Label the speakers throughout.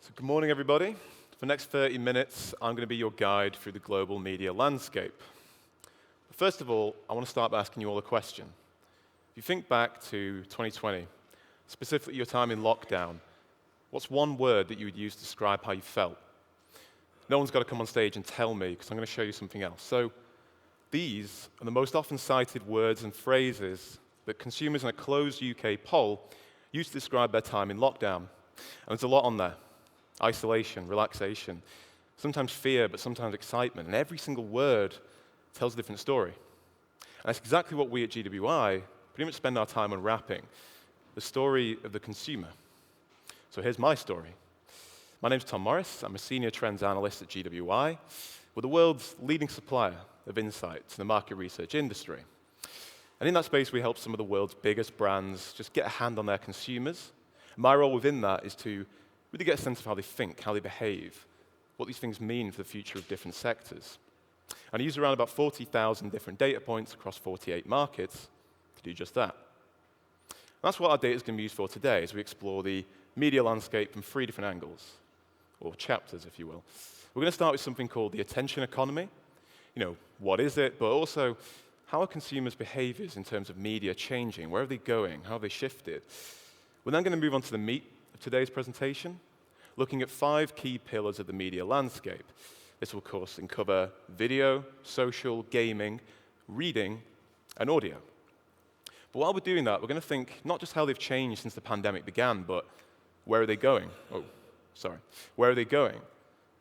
Speaker 1: So good morning, everybody. For the next 30 minutes, I'm going to be your guide through the global media landscape. But first of all, I want to start by asking you all a question. If you think back to 2020, specifically your time in lockdown, what's one word that you would use to describe how you felt? No one's got to come on stage and tell me, because I'm going to show you something else. So these are the most often cited words and phrases that consumers in a closed UK poll used to describe their time in lockdown. And there's a lot on there. Isolation, relaxation, sometimes fear, but sometimes excitement. And every single word tells a different story. And that's exactly what we at GWI pretty much spend our time unwrapping, the story of the consumer. So here's my story. My name's Tom Morris. I'm a senior trends analyst at GWI. We're the world's leading supplier of insight to the market research industry. And in that space, we help some of the world's biggest brands just get a hand on their consumers. My role within that is to really get a sense of how they think, how they behave, what these things mean for the future of different sectors. And I use around about 40,000 different data points across 48 markets to do just that. And that's what our data is going to be used for today as we explore the media landscape from 3 different angles, or chapters, if you will. We're going to start with something called the attention economy. What is it, but also how are consumers' behaviors in terms of media changing? Where are they going? How have they shifted? We're then going to move on to the meat of today's presentation, looking at 5 key pillars of the media landscape. This will, of course, cover video, social, gaming, reading, and audio. But while we're doing that, we're going to think not just how they've changed since the pandemic began, but where are they going? Where are they going?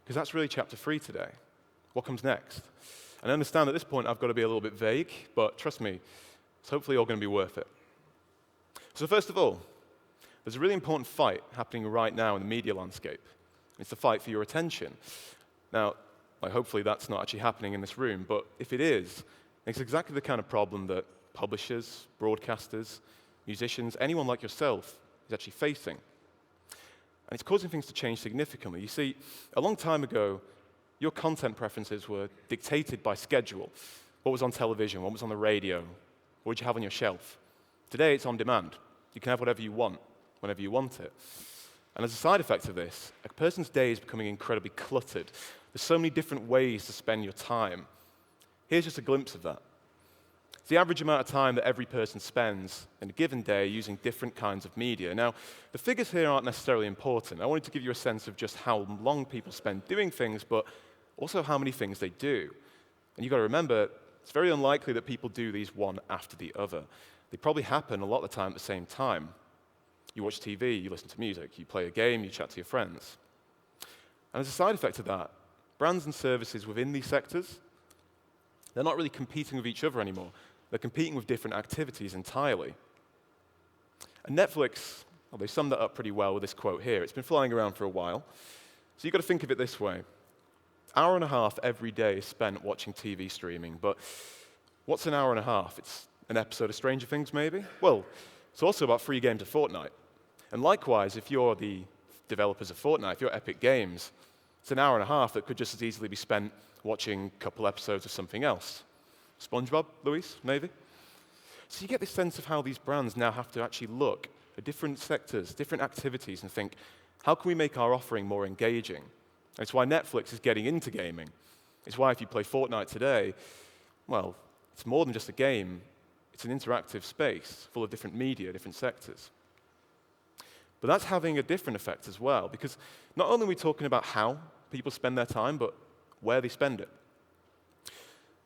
Speaker 1: Because that's really chapter 3 today. What comes next? And I understand at this point I've got to be a little bit vague, but trust me, it's hopefully all going to be worth it. So first of all, there's a really important fight happening right now in the media landscape. It's the fight for your attention. Now, hopefully that's not actually happening in this room, but if it is, it's exactly the kind of problem that publishers, broadcasters, musicians, anyone like yourself is actually facing. And it's causing things to change significantly. You see, a long time ago, your content preferences were dictated by schedule. What was on television? What was on the radio? What did you have on your shelf? Today, it's on demand. You can have whatever you want, whenever you want it. And as a side effect of this, a person's day is becoming incredibly cluttered. There's so many different ways to spend your time. Here's just a glimpse of that. It's the average amount of time that every person spends in a given day using different kinds of media. Now, the figures here aren't necessarily important. I wanted to give you a sense of just how long people spend doing things, but also how many things they do. And you've got to remember, it's very unlikely that people do these one after the other. They probably happen a lot of the time at the same time. You watch TV, you listen to music, you play a game, you chat to your friends. And as a side effect of that, brands and services within these sectors, they're not really competing with each other anymore. They're competing with different activities entirely. And Netflix, they summed that up pretty well with this quote here. It's been flying around for a while. So you've got to think of it this way. Hour and a half every day is spent watching TV streaming, but what's an hour and a half? It's an episode of Stranger Things, maybe? Well, it's also about 3 games of Fortnite. And likewise, if you're the developers of Fortnite, if you're Epic Games, it's an hour and a half that could just as easily be spent watching a couple episodes of something else. SpongeBob, Luis, maybe? So you get this sense of how these brands now have to actually look at different sectors, different activities, and think, how can we make our offering more engaging? And it's why Netflix is getting into gaming. It's why if you play Fortnite today, well, it's more than just a game. It's an interactive space full of different media, different sectors. But that's having a different effect as well, because not only are we talking about how people spend their time, but where they spend it.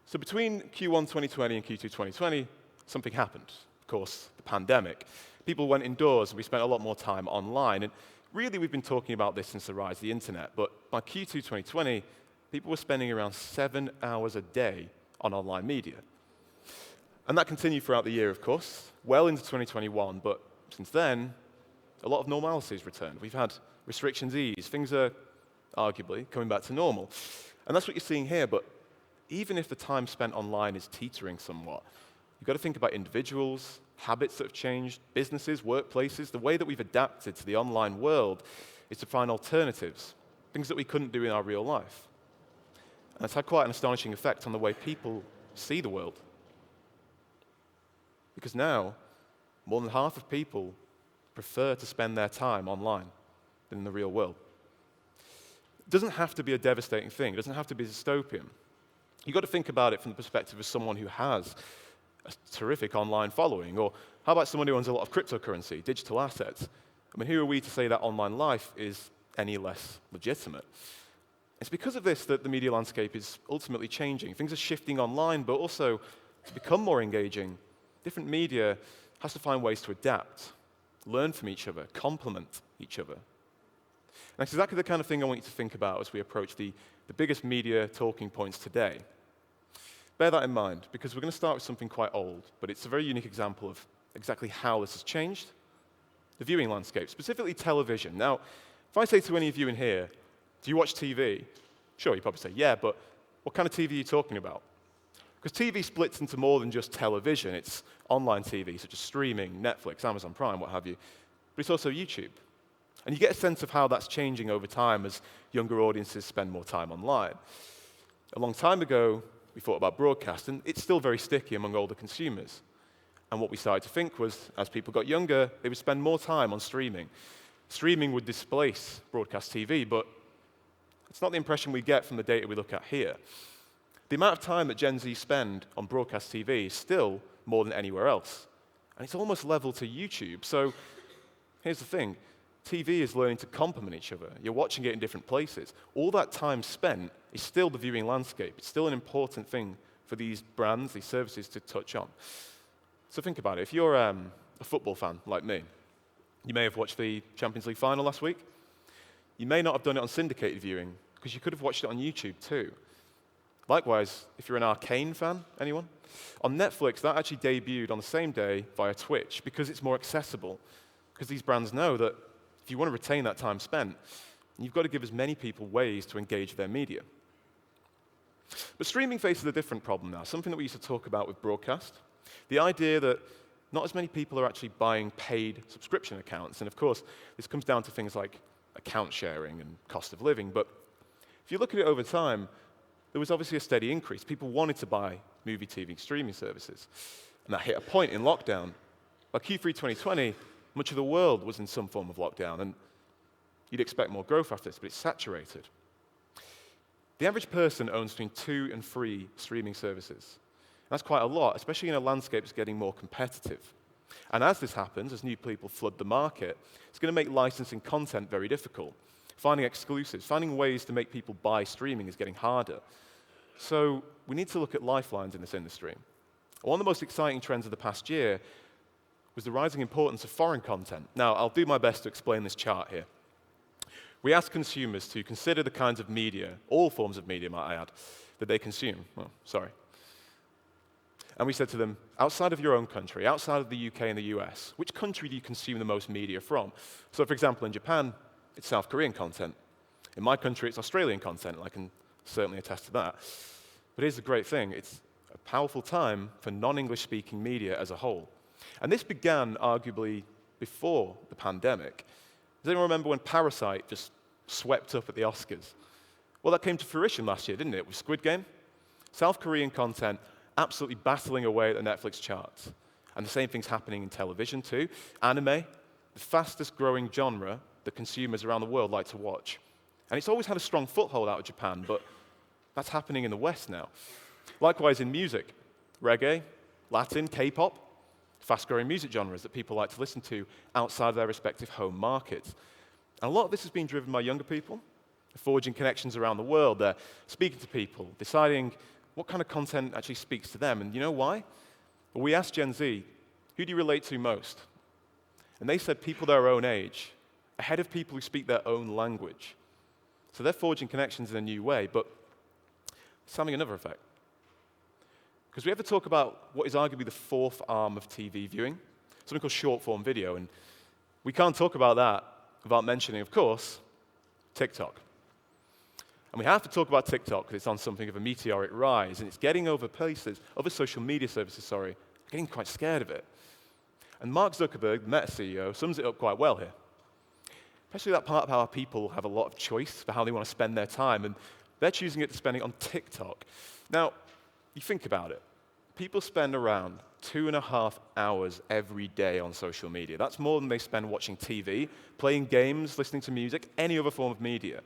Speaker 1: So between Q1 2020 and Q2 2020, something happened. Of course, the pandemic. People went indoors, and we spent a lot more time online. And really, we've been talking about this since the rise of the internet. But by Q2 2020, people were spending around 7 hours a day on online media. And that continued throughout the year, of course, well into 2021. But since then, a lot of normalcy has returned. We've had restrictions ease. Things are arguably coming back to normal. And that's what you're seeing here. But even if the time spent online is teetering somewhat, you've got to think about individuals, habits that have changed, businesses, workplaces. The way that we've adapted to the online world is to find alternatives, things that we couldn't do in our real life. And it's had quite an astonishing effect on the way people see the world. Because now, more than half of people prefer to spend their time online than in the real world. It doesn't have to be a devastating thing. It doesn't have to be dystopian. You've got to think about it from the perspective of someone who has a terrific online following, or how about someone who owns a lot of cryptocurrency, digital assets? I mean, who are we to say that online life is any less legitimate? It's because of this that the media landscape is ultimately changing. Things are shifting online, but also to become more engaging, different media has to find ways to adapt, learn from each other, complement each other. And that's exactly the kind of thing I want you to think about as we approach the biggest media talking points today. Bear that in mind, because we're going to start with something quite old, but it's a very unique example of exactly how this has changed. The viewing landscape, specifically television. Now, if I say to any of you in here, do you watch TV? Sure, you probably say, yeah, but what kind of TV are you talking about? Because TV splits into more than just television. It's online TV, such as streaming, Netflix, Amazon Prime, what have you. But it's also YouTube. And you get a sense of how that's changing over time as younger audiences spend more time online. A long time ago, we thought about broadcast, and it's still very sticky among older consumers. And what we started to think was, as people got younger, they would spend more time on streaming. Streaming would displace broadcast TV, but it's not the impression we get from the data we look at here. The amount of time that Gen Z spend on broadcast TV is still more than anywhere else. And it's almost level to YouTube. So here's the thing. TV is learning to complement each other. You're watching it in different places. All that time spent is still the viewing landscape. It's still an important thing for these brands, these services to touch on. So think about it. If you're a football fan like me, you may have watched the Champions League final last week. You may not have done it on syndicated viewing, because you could have watched it on YouTube too. Likewise, if you're an Arcane fan, anyone? On Netflix, that actually debuted on the same day via Twitch, because it's more accessible. Because these brands know that if you want to retain that time spent, you've got to give as many people ways to engage their media. But streaming faces a different problem now, something that we used to talk about with broadcast. The idea that not as many people are actually buying paid subscription accounts. And of course, this comes down to things like account sharing and cost of living. But if you look at it over time, there was obviously a steady increase. People wanted to buy movie, TV, streaming services. And that hit a point in lockdown. By Q3 2020, much of the world was in some form of lockdown. And you'd expect more growth after this, but it's saturated. The average person owns between 2 and 3 streaming services. That's quite a lot, especially in a landscape that's getting more competitive. And as this happens, as new people flood the market, it's going to make licensing content very difficult. Finding exclusives, finding ways to make people buy streaming is getting harder. So we need to look at lifelines in this industry. One of the most exciting trends of the past year was the rising importance of foreign content. Now, I'll do my best to explain this chart here. We asked consumers to consider the kinds of media, all forms of media, might I add, that they consume. And we said to them, outside of your own country, outside of the UK and the US, which country do you consume the most media from? So, for example, in Japan, it's South Korean content. In my country, it's Australian content, and I can certainly attest to that. But here's the great thing. It's a powerful time for non-English speaking media as a whole. And this began arguably before the pandemic. Does anyone remember when Parasite just swept up at the Oscars? Well, that came to fruition last year, didn't it, with Squid Game? South Korean content absolutely battling away at the Netflix charts. And the same thing's happening in television too. Anime, the fastest growing genre that consumers around the world like to watch. And it's always had a strong foothold out of Japan, but that's happening in the West now. Likewise in music, reggae, Latin, K-pop, fast-growing music genres that people like to listen to outside of their respective home markets. And a lot of this has been driven by younger people, forging connections around the world. They're speaking to people, deciding what kind of content actually speaks to them. And you know why? Well, we asked Gen Z, who do you relate to most? And they said people their own age, ahead of people who speak their own language. So they're forging connections in a new way, but it's having another effect. Because we have to talk about what is arguably the fourth arm of TV viewing, something called short-form video. And we can't talk about that without mentioning, of course, TikTok. And we have to talk about TikTok because it's on something of a meteoric rise, and it's getting other social media services, getting quite scared of it. And Mark Zuckerberg, the Meta CEO, sums it up quite well here. Especially that part of how people have a lot of choice for how they want to spend their time, and they're choosing it to spend it on TikTok. Now, you think about it. People spend around 2.5 hours every day on social media. That's more than they spend watching TV, playing games, listening to music, any other form of media.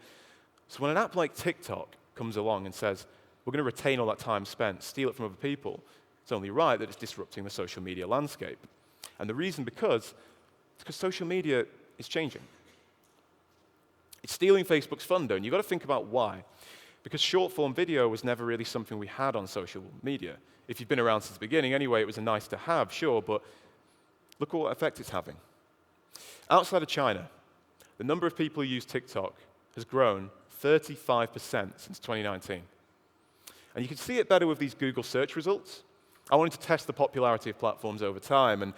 Speaker 1: So when an app like TikTok comes along and says, we're going to retain all that time spent, steal it from other people, it's only right that it's disrupting the social media landscape. And the reason it's because social media is changing. It's stealing Facebook's thunder, and you've got to think about why. Because short-form video was never really something we had on social media. If you've been around since the beginning anyway, it was a nice to have, sure, but look at what effect it's having. Outside of China, the number of people who use TikTok has grown 35% since 2019. And you can see it better with these Google search results. I wanted to test the popularity of platforms over time, and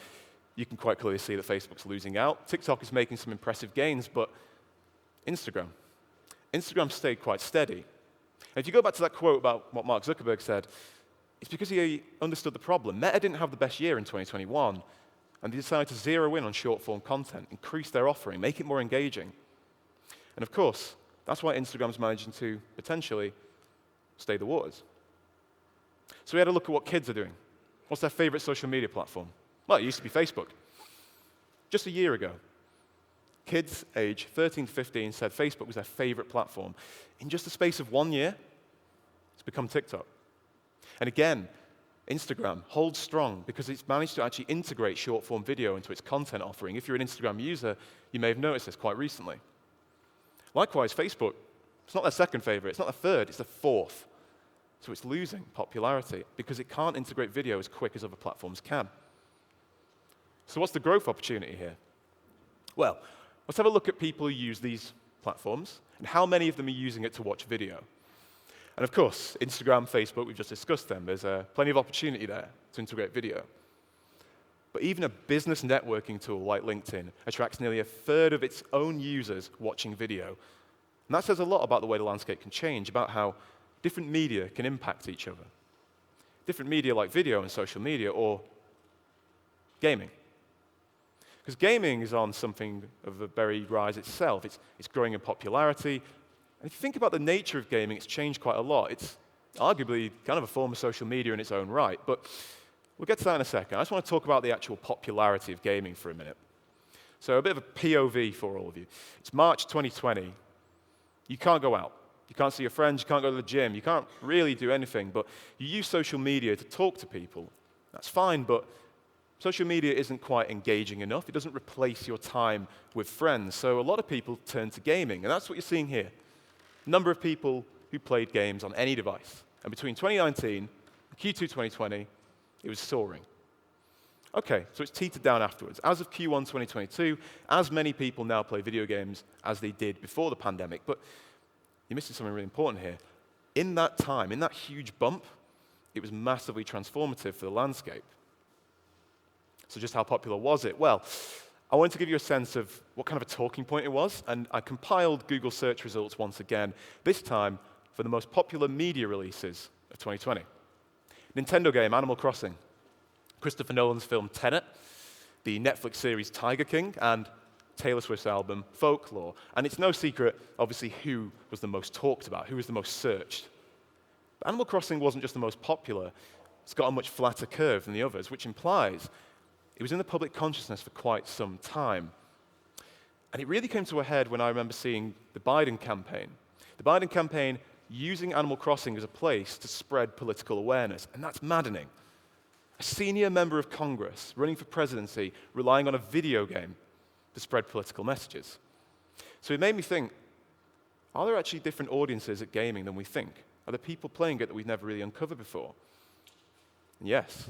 Speaker 1: you can quite clearly see that Facebook's losing out. TikTok is making some impressive gains, but Instagram stayed quite steady. And if you go back to that quote about what Mark Zuckerberg said, it's because he understood the problem. Meta didn't have the best year in 2021, and they decided to zero in on short-form content, increase their offering, make it more engaging. And of course, that's why Instagram's managing to potentially stay the waters. So we had a look at what kids are doing. What's their favorite social media platform? Well, it used to be Facebook. Just a year ago, kids age 13 to 15 said Facebook was their favorite platform. In just the space of 1 year, it's become TikTok. And again, Instagram holds strong because it's managed to actually integrate short-form video into its content offering. If you're an Instagram user, you may have noticed this quite recently. Likewise, Facebook, it's not their second favorite, it's not their third, it's the fourth. So it's losing popularity because it can't integrate video as quick as other platforms can. So what's the growth opportunity here? Well, let's have a look at people who use these platforms and how many of them are using it to watch video. And of course, Instagram, Facebook, we've just discussed them. There's plenty of opportunity there to integrate video. But even a business networking tool like LinkedIn attracts nearly a third of its own users watching video. And that says a lot about the way the landscape can change, about how different media can impact each other. Different media like video and social media, or gaming. Because gaming is on something of a very rise itself. It's growing in popularity. And if you think about the nature of gaming, it's changed quite a lot. It's arguably kind of a form of social media in its own right. But we'll get to that in a second. I just want to talk about the actual popularity of gaming for a minute. So a bit of a POV for all of you. It's March 2020. You can't go out. You can't see your friends. You can't go to the gym. You can't really do anything. But you use social media to talk to people. That's fine, but social media isn't quite engaging enough. It doesn't replace your time with friends. So a lot of people turn to gaming, and that's what you're seeing here. Number of people who played games on any device. And between 2019 and Q2 2020, it was soaring. Okay, so it's teetered down afterwards. As of Q1 2022, as many people now play video games as they did before the pandemic. But you're missing something really important here. In that time, in that huge bump, it was massively transformative for the landscape. So just how popular was it? Well, I wanted to give you a sense of what kind of a talking point it was, and I compiled Google search results once again, this time for the most popular media releases of 2020. Nintendo game Animal Crossing, Christopher Nolan's film Tenet, the Netflix series Tiger King, and Taylor Swift's album Folklore. And it's no secret, obviously, who was the most talked about, who was the most searched. But Animal Crossing wasn't just the most popular, it's got a much flatter curve than the others, which implies it was in the public consciousness for quite some time. And it really came to a head when I remember seeing the Biden campaign. The Biden campaign using Animal Crossing as a place to spread political awareness, and that's maddening. A senior member of Congress running for presidency relying on a video game to spread political messages. So it made me think, are there actually different audiences at gaming than we think? Are there people playing it that we've never really uncovered before? And yes,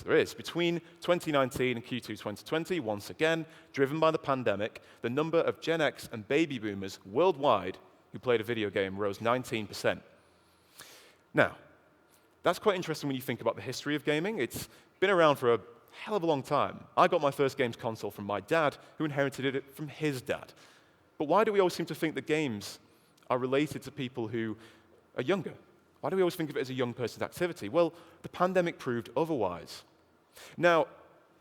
Speaker 1: there is. Between 2019 and Q2 2020, once again, driven by the pandemic, the number of Gen X and baby boomers worldwide who played a video game rose 19%. Now, that's quite interesting when you think about the history of gaming. It's been around for a hell of a long time. I got my first games console from my dad, who inherited it from his dad. But why do we always seem to think that games are related to people who are younger? Why do we always think of it as a young person's activity? Well, the pandemic proved otherwise. Now,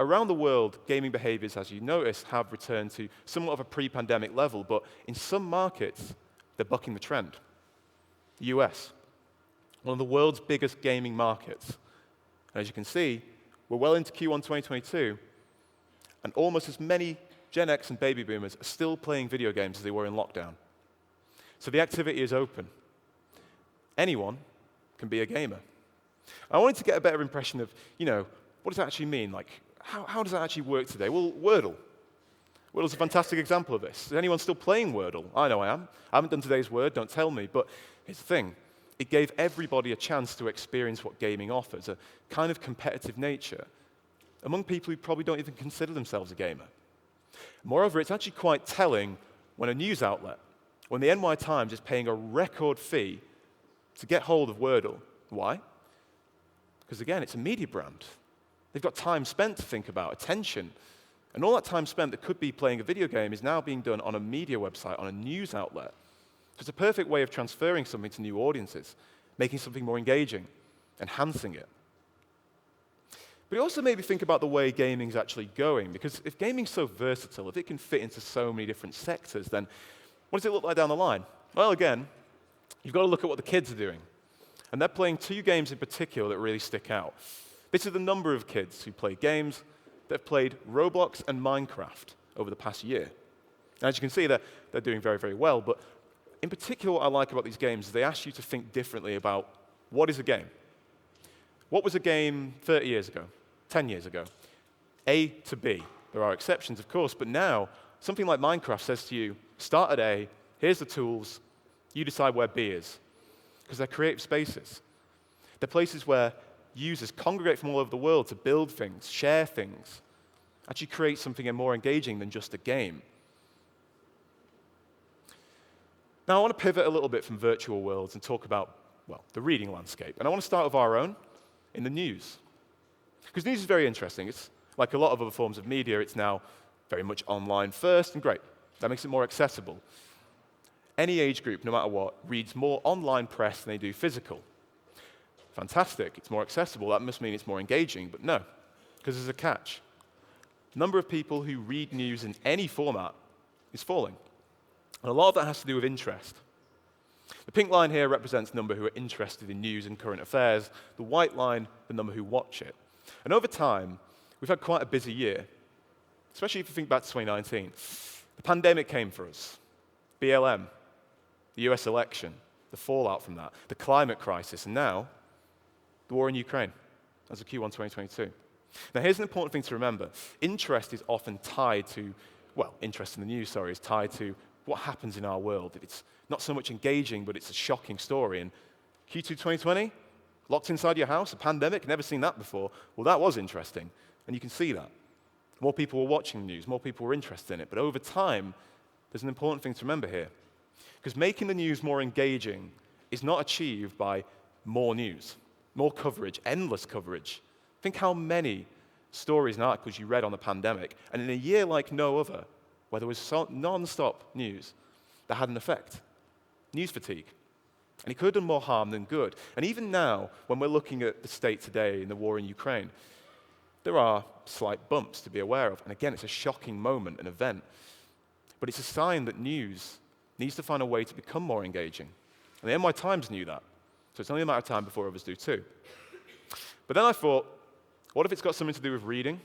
Speaker 1: around the world, gaming behaviors, as you notice, have returned to somewhat of a pre-pandemic level, but in some markets, they're bucking the trend. The US, one of the world's biggest gaming markets. And as you can see, we're well into Q1 2022, and almost as many Gen X and baby boomers are still playing video games as they were in lockdown. So the activity is open. Anyone can be a gamer. I wanted to get a better impression of, what does that actually mean? Like, how does that actually work today? Well, Wordle. Wordle's a fantastic example of this. Is anyone still playing Wordle? I know I am. I haven't done today's word, don't tell me. But here's the thing. It gave everybody a chance to experience what gaming offers, a kind of competitive nature, among people who probably don't even consider themselves a gamer. Moreover, it's actually quite telling when a news outlet, when the NY Times is paying a record fee to get hold of Wordle. Why? Because again, it's a media brand. They've got time spent to think about, attention. And all that time spent that could be playing a video game is now being done on a media website, on a news outlet. So it's a perfect way of transferring something to new audiences, making something more engaging, enhancing it. But it also made me think about the way gaming's actually going, because if gaming's so versatile, if it can fit into so many different sectors, then what does it look like down the line? Well, again, you've got to look at what the kids are doing. And they're playing two games in particular that really stick out. This is the number of kids who play games that have played Roblox and Minecraft over the past year. And as you can see, they're doing very, very well. But in particular, what I like about these games is they ask you to think differently about what is a game. What was a game 30 years ago, 10 years ago? A to B. There are exceptions, of course, but now something like Minecraft says to you, start at A, here's the tools, you decide where B is. Because they're creative spaces. They're places where users congregate from all over the world to build things, share things, actually create something more engaging than just a game. Now, I want to pivot a little bit from virtual worlds and talk about, the reading landscape. And I want to start with our own, in the news. Because news is very interesting. It's like a lot of other forms of media, it's now very much online first, and great. That makes it more accessible. Any age group, no matter what, reads more online press than they do physical. Fantastic, it's more accessible. That must mean it's more engaging, but no, because there's a catch. The number of people who read news in any format is falling. And a lot of that has to do with interest. The pink line here represents the number who are interested in news and current affairs. The white line, the number who watch it. And over time, we've had quite a busy year, especially if you think back to 2019. The pandemic came for us. BLM, the US election, the fallout from that, the climate crisis, and now, the war in Ukraine, as of Q1 2022. Now, here's an important thing to remember. Interest is often tied to, interest in the news, is tied to what happens in our world. It's not so much engaging, but it's a shocking story. And Q2 2020, locked inside your house, a pandemic, never seen that before. Well, that was interesting, and you can see that. More people were watching the news, more people were interested in it. But over time, there's an important thing to remember here. Because making the news more engaging is not achieved by more news. More coverage, endless coverage. Think how many stories and articles you read on the pandemic, and in a year like no other, where there was non-stop news, that had an effect. News fatigue. And it could have done more harm than good. And even now, when we're looking at the state today in the war in Ukraine, there are slight bumps to be aware of. And again, it's a shocking moment, an event. But it's a sign that news needs to find a way to become more engaging. And the NY Times knew that. So it's only a matter of time before others do too. But then I thought, what if it's got something to do with reading?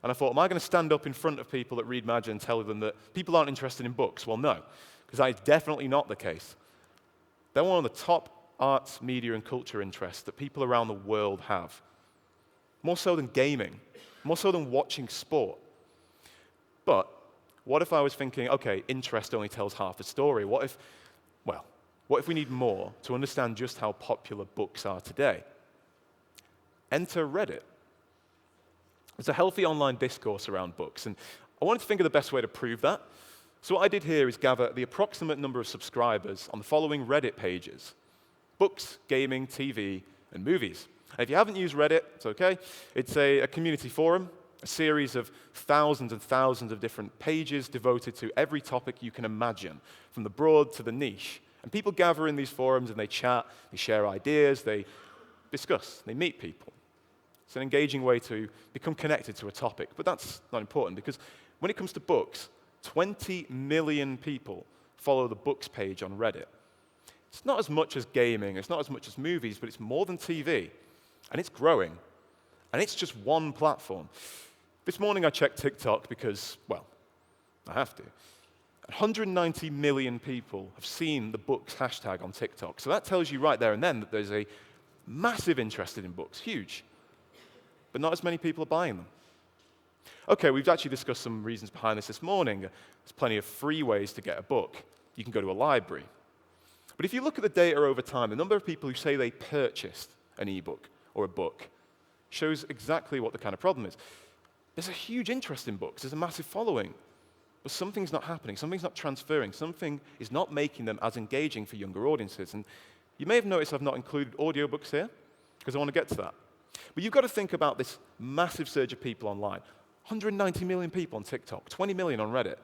Speaker 1: And I thought, am I going to stand up in front of people at Readmagine and tell them that people aren't interested in books? Well, no, because that is definitely not the case. They're one of the top arts, media, and culture interests that people around the world have. More so than gaming, more so than watching sport. But what if I was thinking, okay, interest only tells half a story? What if we need more to understand just how popular books are today? Enter Reddit. There's a healthy online discourse around books, and I wanted to think of the best way to prove that. So what I did here is gather the approximate number of subscribers on the following Reddit pages: books, gaming, TV, and movies. And if you haven't used Reddit, it's okay. It's a community forum, a series of thousands and thousands of different pages devoted to every topic you can imagine, from the broad to the niche. And people gather in these forums and they chat, they share ideas, they discuss, they meet people. It's an engaging way to become connected to a topic. But that's not important, because when it comes to books, 20 million people follow the books page on Reddit. It's not as much as gaming, it's not as much as movies, but it's more than TV. And it's growing. And it's just one platform. This morning I checked TikTok because, I have to. 190 million people have seen the books hashtag on TikTok. So that tells you right there and then that there's a massive interest in books, huge. But not as many people are buying them. Okay, we've actually discussed some reasons behind this morning. There's plenty of free ways to get a book. You can go to a library. But if you look at the data over time, the number of people who say they purchased an ebook or a book shows exactly what the kind of problem is. There's a huge interest in books. There's a massive following. But something's not happening. Something's not transferring. Something is not making them as engaging for younger audiences. And you may have noticed I've not included audiobooks here, because I want to get to that. But you've got to think about this massive surge of people online. 190 million people on TikTok, 20 million on Reddit.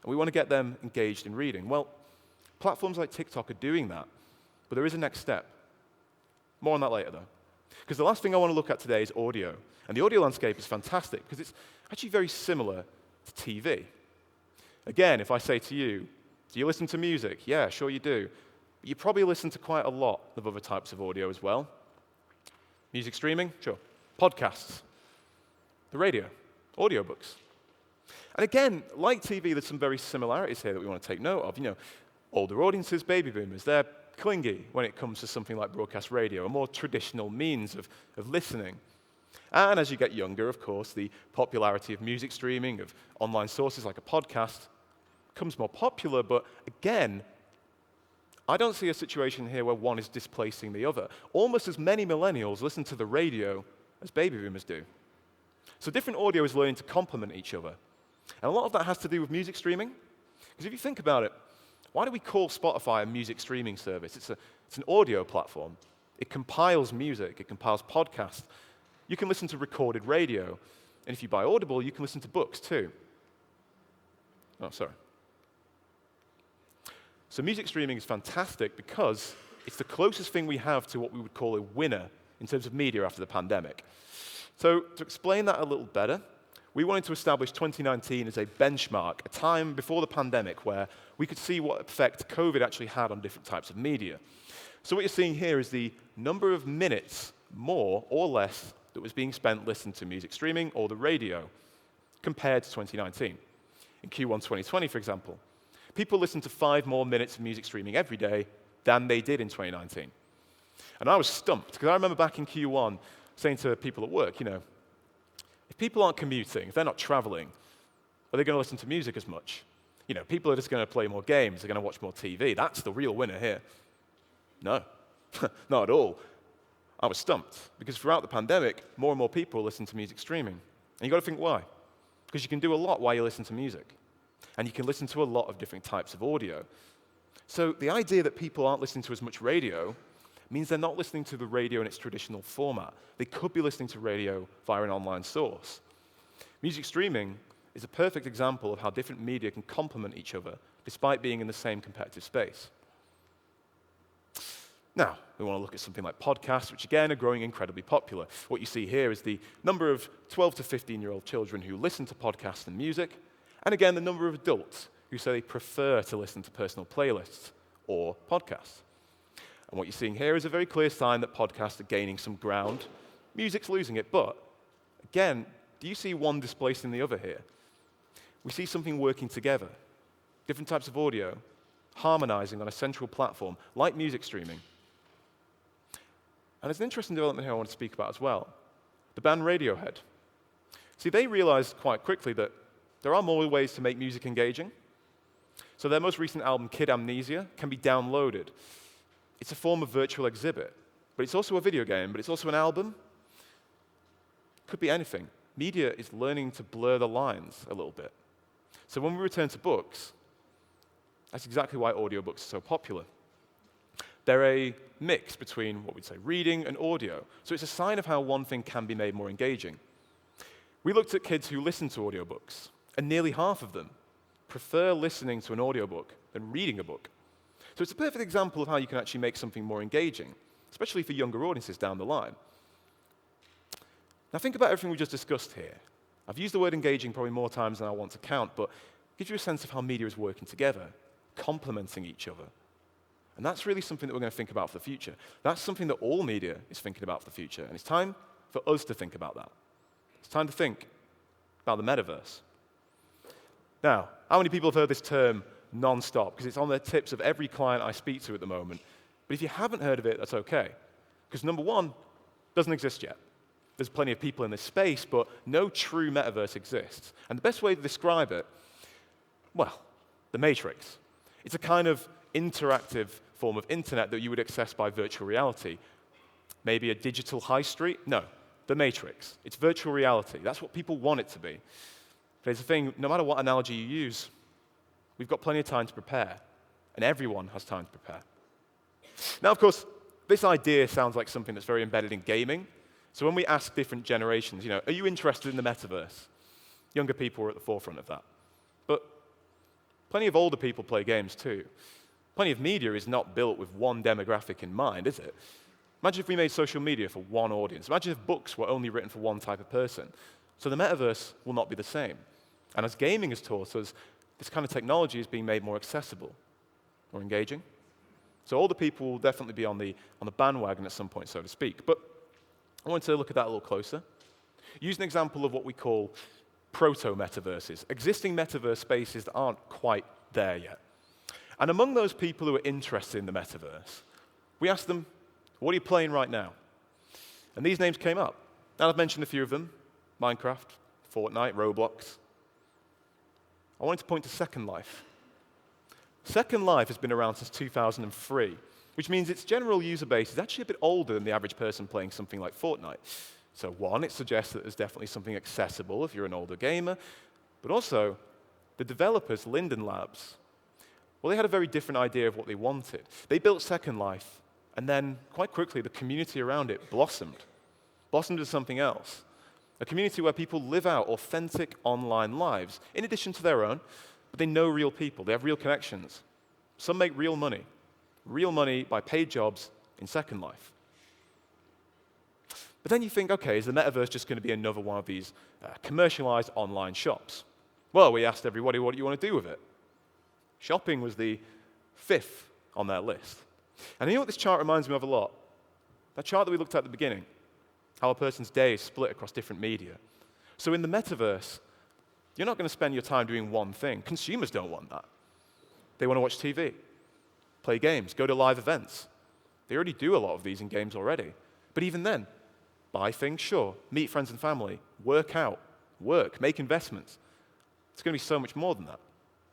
Speaker 1: And we want to get them engaged in reading. Well, platforms like TikTok are doing that. But there is a next step. More on that later, though. Because the last thing I want to look at today is audio. And the audio landscape is fantastic, because it's actually very similar to TV. Again, if I say to you, do you listen to music? Yeah, sure you do. But you probably listen to quite a lot of other types of audio as well. Music streaming? Sure. Podcasts. The radio. Audiobooks. And again, like TV, there's some very similarities here that we want to take note of. You know, older audiences, baby boomers, they're clingy when it comes to something like broadcast radio, a more traditional means of listening. And as you get younger, of course, the popularity of music streaming, of online sources like a podcast, becomes more popular, but again, I don't see a situation here where one is displacing the other. Almost as many millennials listen to the radio as baby boomers do. So different audio is learning to complement each other. And a lot of that has to do with music streaming. Because if you think about it, why do we call Spotify a music streaming service? It's an audio platform. It compiles music. It compiles podcasts. You can listen to recorded radio. And if you buy Audible, you can listen to books too. Oh, sorry. So music streaming is fantastic because it's the closest thing we have to what we would call a winner in terms of media after the pandemic. So to explain that a little better, we wanted to establish 2019 as a benchmark, a time before the pandemic where we could see what effect COVID actually had on different types of media. So what you're seeing here is the number of minutes, more or less, that was being spent listening to music streaming or the radio compared to 2019. In Q1 2020, for example, people listened to 5 more minutes of music streaming every day than they did in 2019. And I was stumped, because I remember back in Q1 saying to people at work, you know, if people aren't commuting, if they're not traveling, are they going to listen to music as much? You know, people are just going to play more games, they're going to watch more TV. That's the real winner here. No, not at all. I was stumped, because throughout the pandemic, more and more people listen to music streaming. And you've got to think why. Because you can do a lot while you listen to music. And you can listen to a lot of different types of audio. So the idea that people aren't listening to as much radio means they're not listening to the radio in its traditional format. They could be listening to radio via an online source. Music streaming is a perfect example of how different media can complement each other despite being in the same competitive space. Now, we want to look at something like podcasts, which again are growing incredibly popular. What you see here is the number of 12 to 15-year-old children who listen to podcasts and music, and again, the number of adults who say they prefer to listen to personal playlists or podcasts. And what you're seeing here is a very clear sign that podcasts are gaining some ground. Music's losing it, but again, do you see one displacing the other here? We see something working together. Different types of audio, harmonizing on a central platform, like music streaming. And there's an interesting development here I want to speak about as well. The band Radiohead. See, they realized quite quickly that there are more ways to make music engaging. So their most recent album, Kid Amnesia, can be downloaded. It's a form of virtual exhibit, but it's also a video game, but it's also an album. Could be anything. Media is learning to blur the lines a little bit. So when we return to books, that's exactly why audiobooks are so popular. They're a mix between what we'd say reading and audio. So it's a sign of how one thing can be made more engaging. We looked at kids who listen to audiobooks, and nearly half of them prefer listening to an audiobook than reading a book. So it's a perfect example of how you can actually make something more engaging, especially for younger audiences down the line. Now think about everything we just discussed here. I've used the word engaging probably more times than I want to count, but it gives you a sense of how media is working together, complementing each other. And that's really something that we're going to think about for the future. That's something that all media is thinking about for the future, and it's time for us to think about that. It's time to think about the metaverse. Now, How many people have heard this term non-stop? Because it's on the tips of every client I speak to at the moment. But if you haven't heard of it, that's okay. Because number one, it doesn't exist yet. There's plenty of people in this space, but no true metaverse exists. And the best way to describe it, well, the Matrix. It's a kind of interactive form of internet that you would access by virtual reality. Maybe a digital high street? No, the Matrix. It's virtual reality. That's what people want it to be. But it's the thing, no matter what analogy you use, we've got plenty of time to prepare, and everyone has time to prepare. Now, of course, this idea sounds like something that's very embedded in gaming. So when we ask different generations, are you interested in the metaverse? Younger people are at the forefront of that. But plenty of older people play games too. Plenty of media is not built with one demographic in mind, is it? Imagine if we made social media for one audience. Imagine if books were only written for one type of person. So the metaverse will not be the same. And as gaming has taught us, this kind of technology is being made more accessible, more engaging. So older people will definitely be on the bandwagon at some point, so to speak. But I want to look at that a little closer. Use an example of what we call proto-metaverses, existing metaverse spaces that aren't quite there yet. And among those people who are interested in the metaverse, we asked them, what are you playing right now? And these names came up. And I've mentioned a few of them: Minecraft, Fortnite, Roblox. I wanted to point to Second Life. Second Life has been around since 2003, which means its general user base is actually a bit older than the average person playing something like Fortnite. So one, it suggests that there's definitely something accessible if you're an older gamer, but also the developers, Linden Labs, well, they had a very different idea of what they wanted. They built Second Life, and then quite quickly the community around it blossomed into something else. A community where people live out authentic online lives, in addition to their own, but they know real people, they have real connections. Some make real money by paid jobs in Second Life. But then you think, okay, is the metaverse just going to be another one of these commercialized online shops? Well, we asked everybody, what do you want to do with it? Shopping was the 5th on their list. And you know what this chart reminds me of a lot? That chart that we looked at the beginning, how a person's day is split across different media. So in the metaverse, you're not going to spend your time doing one thing. Consumers don't want that. They want to watch TV, play games, go to live events. They already do a lot of these in games already. But even then, buy things, sure. Meet friends and family, work out, work, make investments. It's going to be so much more than that.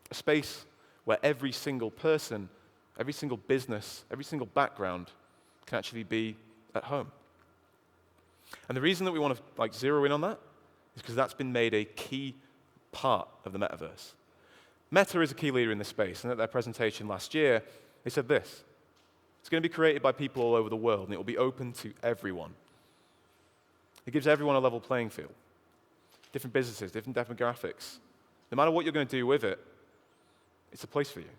Speaker 1: A space where every single person, every single business, every single background can actually be at home. And the reason that we want to zero in on that is because that's been made a key part of the metaverse. Meta is a key leader in this space, and at their presentation last year, they said this: it's going to be created by people all over the world, and it will be open to everyone. It gives everyone a level playing field. Different businesses, different demographics. No matter what you're going to do with it, it's a place for you.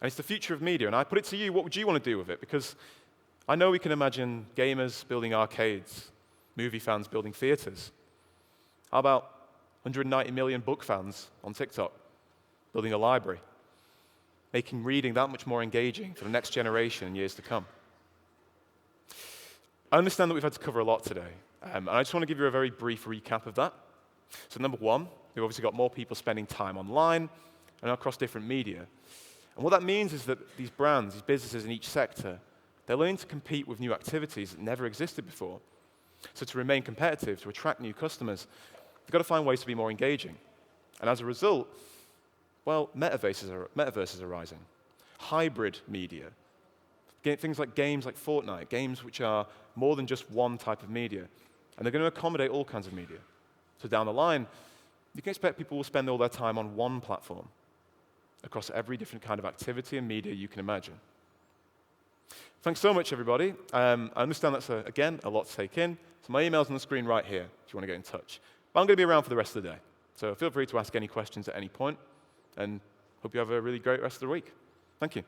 Speaker 1: And it's the future of media, and I put it to you, what would you want to do with it? Because I know we can imagine gamers building arcades, movie fans building theaters. How about 190 million book fans on TikTok building a library, making reading that much more engaging for the next generation in years to come? I understand that we've had to cover a lot today, and I just want to give you a very brief recap of that. So number one, we've obviously got more people spending time online and across different media. And what that means is that these brands, these businesses in each sector, they're learning to compete with new activities that never existed before. So to remain competitive, to attract new customers, they've got to find ways to be more engaging. And as a result, well, metaverses are rising. Hybrid media. Things like games like Fortnite, games which are more than just one type of media. And they're going to accommodate all kinds of media. So down the line, you can expect people will spend all their time on one platform across every different kind of activity and media you can imagine. Thanks so much, everybody. I understand that's, again, a lot to take in. So my email's on the screen right here if you want to get in touch. But I'm going to be around for the rest of the day. So feel free to ask any questions at any point, and hope you have a really great rest of the week. Thank you.